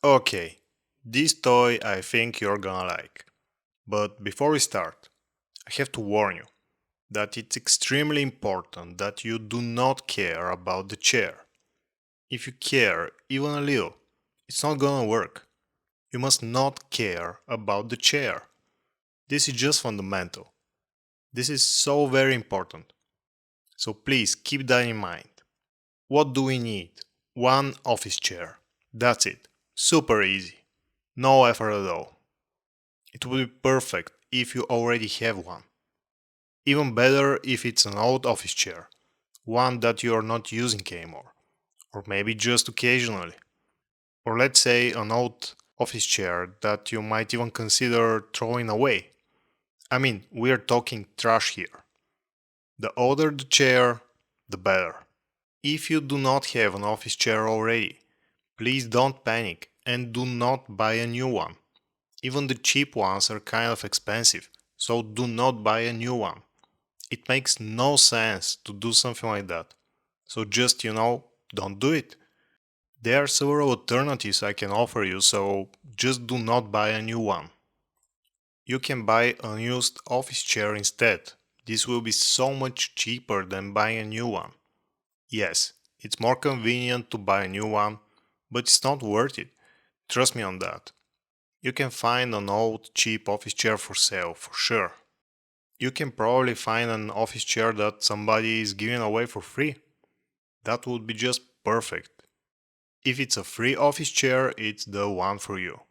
Okay, this toy I think you're gonna like. But before we start, I have to warn you that it's extremely important that you do not care about the chair. If you care even a little, it's not gonna work. You must not care about the chair. This is just fundamental. This is so very important. So please keep that in mind. What do we need? One office chair. That's it. Super easy. No effort at all. It would be perfect if you already have one. Even better if it's an old office chair, one that you're not using anymore, or maybe just occasionally. Or let's say an old office chair that you might even consider throwing away. I mean, we're talking trash here. The older the chair, the better. If you do not have an office chair already, please don't panic and do not buy a new one. Even the cheap ones are kind of expensive, so do not buy a new one. It makes no sense to do something like that. So just, don't do it. There are several alternatives I can offer you, so just do not buy a new one. You can buy a used office chair instead. This will be so much cheaper than buying a new one. Yes, it's more convenient to buy a new one, but it's not worth it. Trust me on that. You can find an old cheap office chair for sale, for sure. You can probably find an office chair that somebody is giving away for free. That would be just perfect. If it's a free office chair, it's the one for you.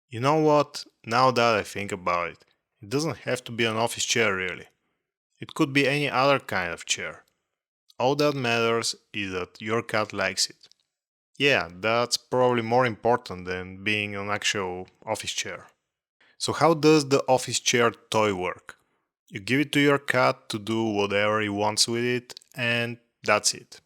You know what? Now that I think about it, it doesn't have to be an office chair really. It could be any other kind of chair. All that matters is that your cat likes it. Yeah, that's probably more important than being an actual office chair. So, how does the office chair toy work? You give it to your cat to do whatever he wants with it, and that's it.